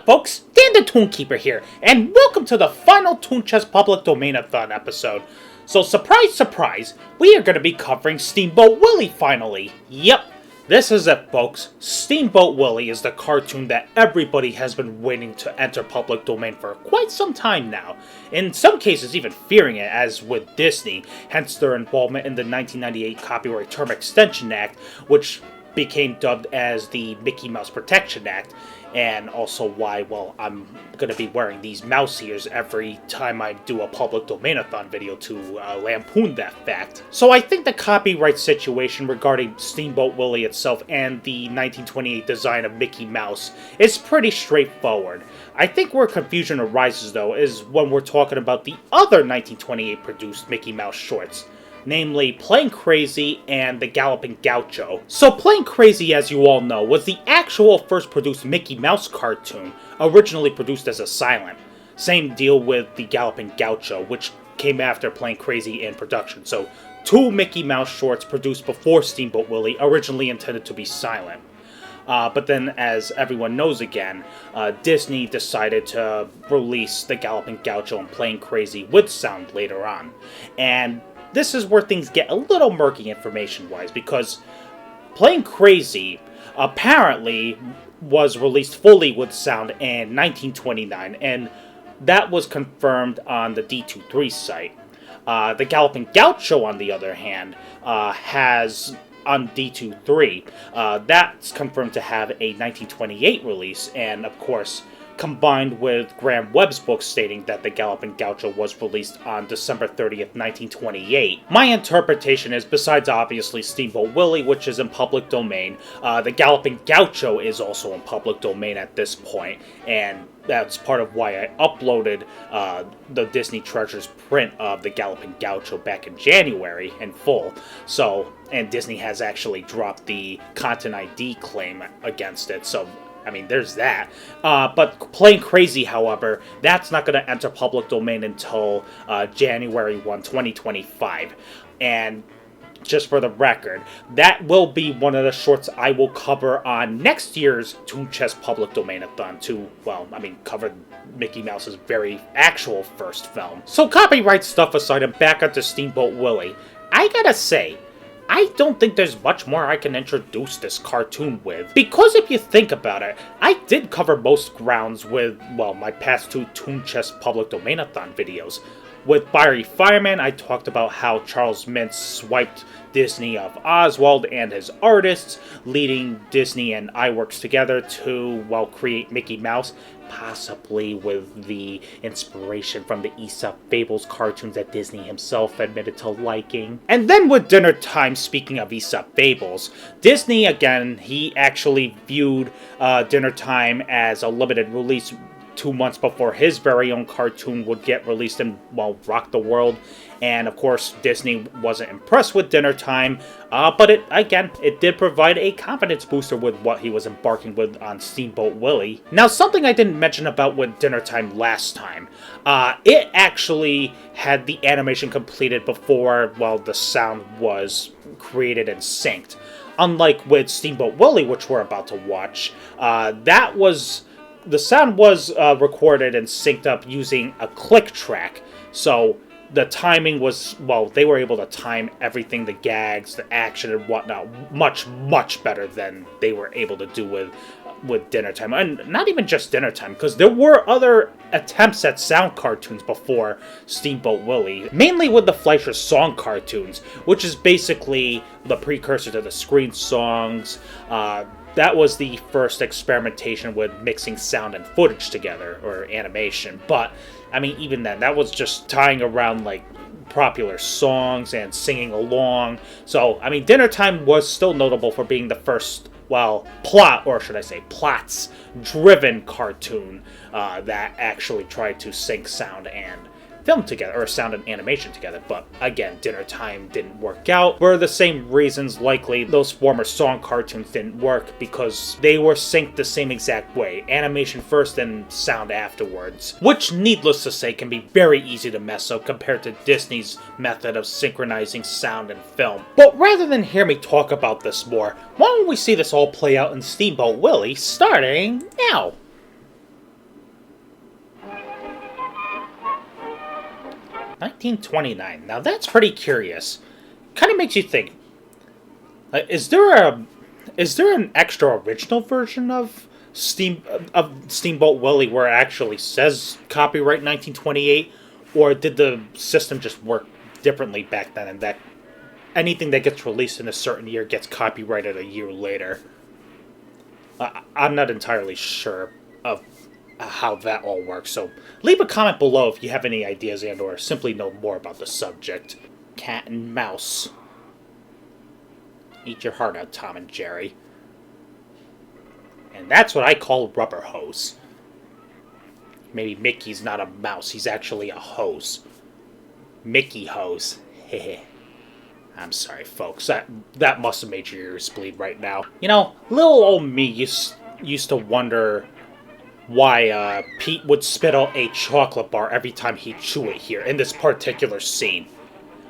up, folks? Dan the Toon Keeper here, and welcome to the final Toon Chess Public Domainathon episode. So, surprise, surprise, we are going to be covering Steamboat Willie finally. Yep, this is it, folks. Steamboat Willie is the cartoon that everybody has been waiting to enter public domain for quite some time now. In some cases, even fearing it, as with Disney, hence their involvement in the 1998 Copyright Term Extension Act, which became dubbed as the Mickey Mouse Protection Act, and also why, well, I'm going to be wearing these mouse ears every time I do a Public Domainathon video to lampoon that fact. So I think the copyright situation regarding Steamboat Willie itself and the 1928 design of Mickey Mouse is pretty straightforward. I think where confusion arises, though, is when we're talking about the other 1928 produced Mickey Mouse shorts, namely Plain Crazy and The Galloping Gaucho. So Plain Crazy, as you all know, was the actual first produced Mickey Mouse cartoon, originally produced as a silent. Same deal with The Galloping Gaucho, which came after Plain Crazy in production. So two Mickey Mouse shorts produced before Steamboat Willie, originally intended to be silent. But then, as everyone knows again, Disney decided to release The Galloping Gaucho and Plain Crazy with sound later on. And this is where things get a little murky information-wise, because Plain Crazy apparently was released fully with sound in 1929, and that was confirmed on the D23 site. The Galloping Gaucho, on the other hand, has on D23, that's confirmed to have a 1928 release, and of course, combined with Graham Webb's book stating that The Galloping Gaucho was released on December 30th, 1928. My interpretation is, besides obviously Steamboat Willie, which is in public domain, The Galloping Gaucho is also in public domain at this point, and that's part of why I uploaded the Disney Treasures print of The Galloping Gaucho back in January in full. So, and Disney has actually dropped the Content ID claim against it, so I mean, there's that. But Plain Crazy, however, that's not going to enter public domain until January 1, 2025. And just for the record, that will be one of the shorts I will cover on next year's Toon Chess Public Domainathon to, well, I mean, cover Mickey Mouse's very actual first film. So copyright stuff aside, and back onto Steamboat Willie, I gotta say, I don't think there's much more I can introduce this cartoon with, because if you think about it, I did cover most grounds with, well, my past two Toon Chess Public Domainathon videos. With Fiery Fireman, I talked about how Charles Mintz swiped Disney of Oswald and his artists, leading Disney and Iwerks together to, well, create Mickey Mouse, possibly with the inspiration from the Aesop Fables cartoons that Disney himself admitted to liking. And then with Dinner Time, speaking of Aesop Fables, Disney, again, he actually viewed Dinner Time as a limited release 2 months before his very own cartoon would get released and, well, rock the world. And, of course, Disney wasn't impressed with Dinner Time, but it did provide a confidence booster with what he was embarking with on Steamboat Willie. Now, something I didn't mention about with Dinner Time last time, it actually had the animation completed before, well, the sound was created and synced. Unlike with Steamboat Willie, which we're about to watch, the sound was recorded and synced up using a click track, so the timing was, well, they were able to time everything, the gags, the action, and whatnot, much, much better than they were able to do with Dinner Time. And not even just Dinner Time, because there were other attempts at sound cartoons before Steamboat Willie, mainly with the Fleischer Song cartoons, which is basically the precursor to the screen songs. That was the first experimentation with mixing sound and footage together, or animation. But, I mean, even then, that was just tying around, like, popular songs and singing along. So, I mean, Dinner Time was still notable for being the first, well, plots-driven cartoon that actually tried to sync sound and film together, or sound and animation together. But again, Dinner Time didn't work out for the same reasons likely those former song cartoons didn't work, because they were synced the same exact way, animation first and sound afterwards, which, needless to say, can be very easy to mess up compared to Disney's method of synchronizing sound and film. But rather than hear me talk about this more, why don't we see this all play out in Steamboat Willie starting now? 1929. Now that's pretty curious. Kind of makes you think. Is there an extra original version of Steamboat Willie where it actually says copyright 1928, or did the system just work differently back then, and that anything that gets released in a certain year gets copyrighted a year later? I'm not entirely sure of how that all works, so leave a comment below if you have any ideas and or simply know more about the subject. Cat and mouse. Eat your heart out, Tom and Jerry. And that's what I call rubber hose. Maybe Mickey's not a mouse, he's actually a hose. Mickey hose. Hehe. I'm sorry, folks. That must have made your ears bleed right now. You know, little old me used to wonder why Pete would spit out a chocolate bar every time he'd chew it here in this particular scene.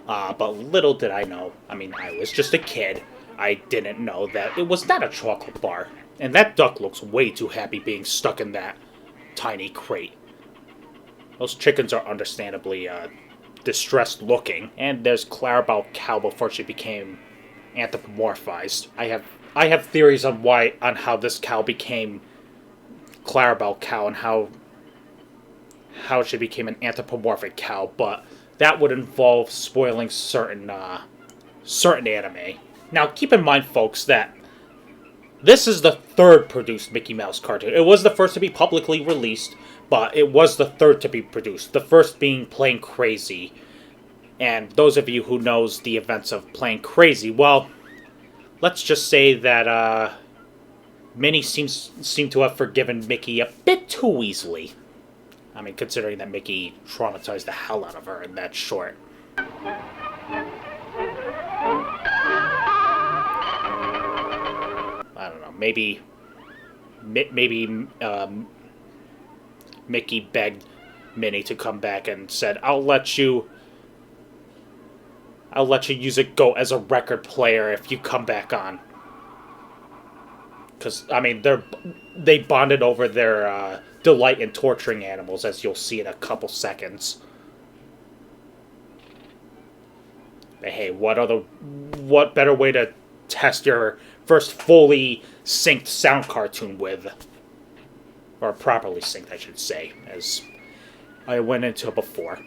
But little did I know. I mean, I was just a kid. I didn't know that it was not a chocolate bar. And that duck looks way too happy being stuck in that tiny crate. Those chickens are understandably distressed looking. And there's Clarabelle Cow before she became anthropomorphized. I have theories on how this cow became Clarabelle Cow and how she became an anthropomorphic cow, but that would involve spoiling certain anime. Now, keep in mind, folks, that this is the third produced Mickey Mouse cartoon. It was the first to be publicly released, but it was the third to be produced. The first being Plain Crazy. And those of you who knows the events of Plain Crazy, well, let's just say that Minnie seem to have forgiven Mickey a bit too easily. I mean, considering that Mickey traumatized the hell out of her in that short. I don't know, maybe Mickey begged Minnie to come back and said, I'll let you use a goat as a record player if you come back on. Because, I mean, they bonded over their delight in torturing animals, as you'll see in a couple seconds. But hey, what better way to test your first fully synced sound cartoon with? Or properly synced, I should say, as I went into before.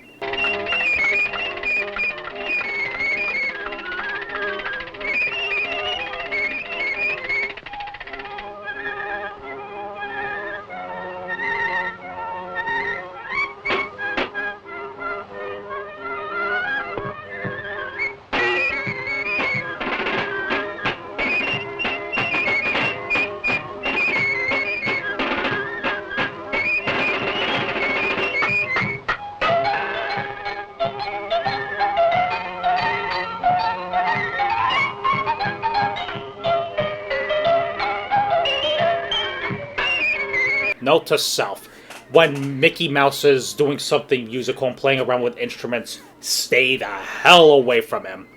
Note to self, when Mickey Mouse is doing something musical and playing around with instruments, stay the hell away from him.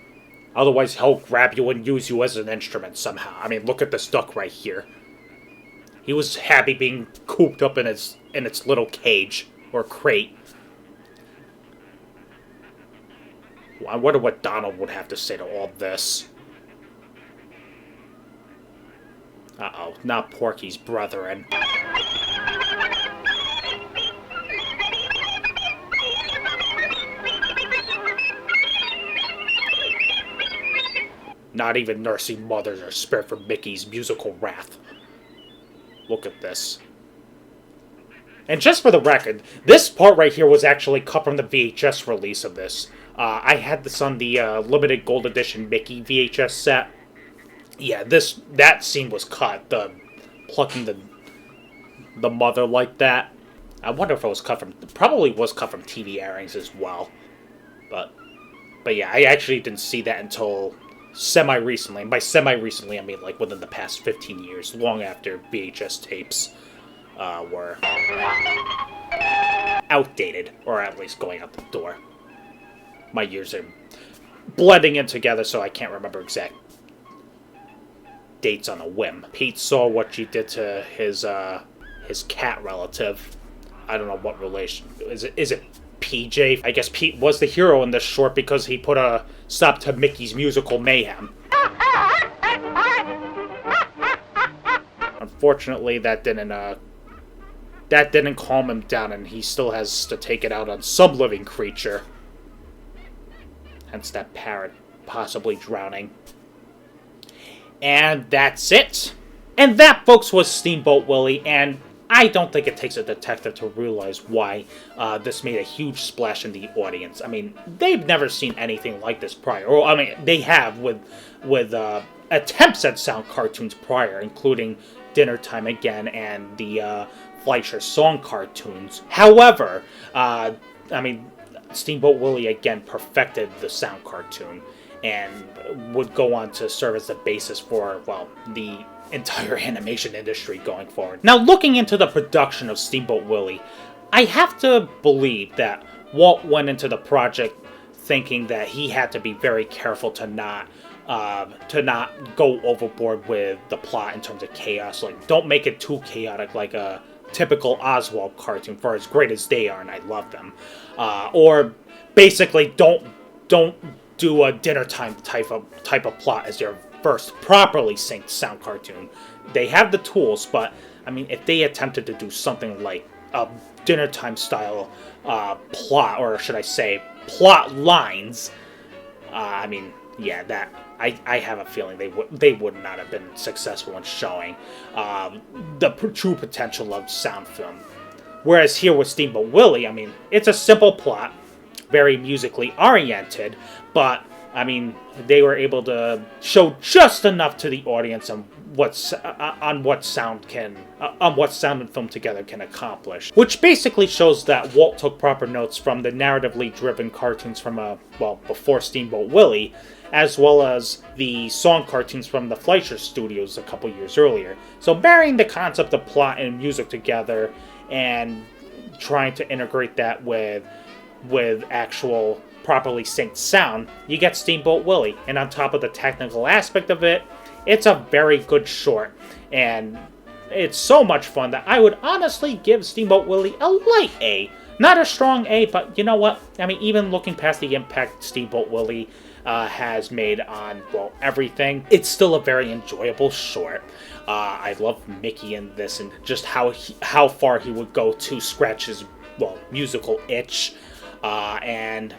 Otherwise, he'll grab you and use you as an instrument somehow. I mean, look at this duck right here. He was happy being cooped up in its little cage, or crate. I wonder what Donald would have to say to all this. Uh-oh, not Porky's brethren. Not even nursing mothers are spared from Mickey's musical wrath. Look at this. And just for the record, this part right here was actually cut from the VHS release of this. I had this on the limited gold edition Mickey VHS set. Yeah, that scene was cut. The plucking the mother like that. I wonder if it was cut from... Probably was cut from TV airings as well. But yeah, I actually didn't see that until semi-recently. And by semi-recently, I mean like within the past 15 years, long after VHS tapes were outdated, or at least going out the door. My years are blending in together, so I can't remember exact dates on a whim. Pete saw what you did to his cat relative. I don't know what relation. Is it PJ. I guess Pete was the hero in this short because he put a stop to Mickey's musical mayhem. Unfortunately, that didn't calm him down, and he still has to take it out on some living creature. Hence that parrot possibly drowning. And that's it. And that, folks, was Steamboat Willie, and I don't think it takes a detective to realize why this made a huge splash in the audience. I mean, they've never seen anything like this prior. Or, I mean, they have with attempts at sound cartoons prior, including Dinner Time Again and the Fleischer song cartoons. However, I mean, Steamboat Willie again perfected the sound cartoon and would go on to serve as the basis for, well, the entire animation industry going forward. Now, looking into the production of Steamboat Willie, I have to believe that Walt went into the project thinking that he had to be very careful to not go overboard with the plot in terms of chaos. Like, don't make it too chaotic like a typical Oswald cartoon, for as great as they are, and I love them. Or basically, don't do a dinner time type of plot as your first properly synced sound cartoon. They have the tools, but I mean, if they attempted to do something like a dinner time style plot, or should I say plot lines, I mean, yeah, that I have a feeling they would not have been successful in showing the true potential of sound film. Whereas here with Steamboat Willie, I mean, it's a simple plot, very musically oriented, but I mean, they were able to show just enough to the audience on what sound and film together can accomplish. Which basically shows that Walt took proper notes from the narratively driven cartoons from before Steamboat Willie, as well as the song cartoons from the Fleischer Studios a couple years earlier. So marrying the concept of plot and music together and trying to integrate that with actual properly synced sound, you get Steamboat Willie. And on top of the technical aspect of it, it's a very good short. And it's so much fun that I would honestly give Steamboat Willie a light A. Not a strong A, but you know what? I mean, even looking past the impact Steamboat Willie has made on, well, everything, it's still a very enjoyable short. I love Mickey in this and just how far he would go to scratch his, well, musical itch. And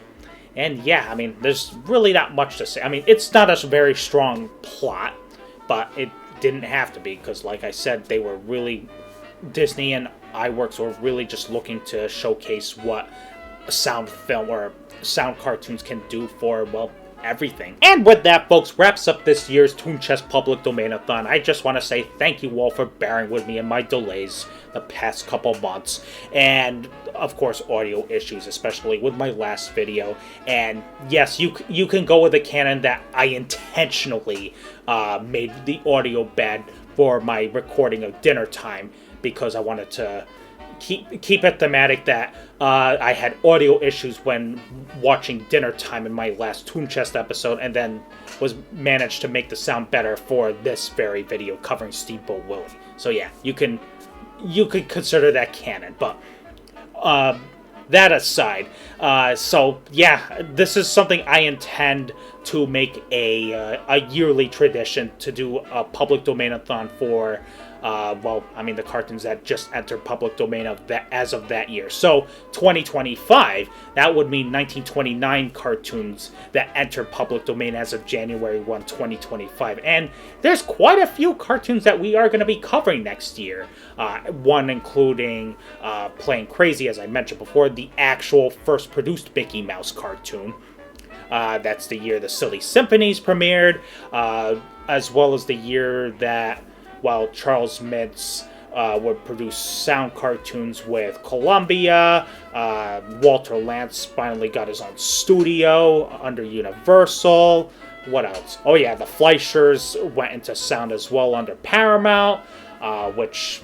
yeah, I mean, there's really not much to say. I mean, it's not a very strong plot, but it didn't have to be, because like I said, they were really, Disney and Iwerks were really just looking to showcase what sound film or sound cartoons can do for, well, everything. And with that, folks, wraps up this year's Toon Chest Public Domainathon. I just want to say thank you all for bearing with me in my delays the past couple months, and of course audio issues, especially with my last video. And yes, you can go with the canon that I intentionally made the audio bad for my recording of Dinner Time, because I wanted to keep it thematic that I had audio issues when watching Dinner Time in my last Toon Chest episode, and then managed to make the sound better for this very video covering Steamboat Willie. So yeah, you could consider that canon. But that aside, so yeah, this is something I intend to make a yearly tradition, to do a public domainathon for well, I mean, the cartoons that just entered public domain as of that year. So 2025, that would mean 1929 cartoons that enter public domain as of January 1, 2025. And there's quite a few cartoons that we are going to be covering next year. One including Playing Crazy, as I mentioned before, the actual first produced Mickey Mouse cartoon. That's the year the Silly Symphonies premiered, as well as the year that, while Charles Mintz would produce sound cartoons with Columbia, Walter Lantz finally got his own studio under Universal. What else? Oh yeah, the Fleischers went into sound as well under Paramount, which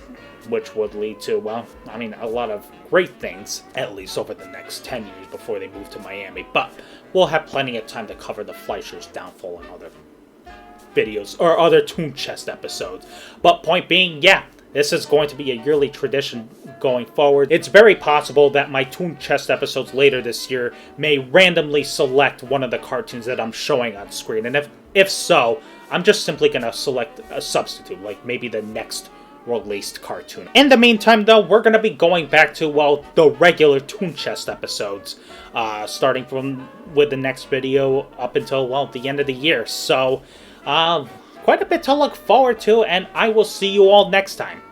would lead to, well, I mean, a lot of great things, at least over the next 10 years before they move to Miami. But we'll have plenty of time to cover the Fleischers' downfall and other videos or other Toon Chest episodes. But point being, yeah, This is going to be a yearly tradition going forward. It's very possible that my Toon Chest episodes later this year may randomly select one of the cartoons that I'm showing on screen. And if so, I'm just simply going to select a substitute, like maybe the next released cartoon. In the meantime, though, we're going to be going back to, well, the regular Toon Chest episodes, starting with the next video up until, well, the end of the year. So, quite a bit to look forward to, and I will see you all next time.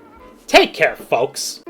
Take care, folks!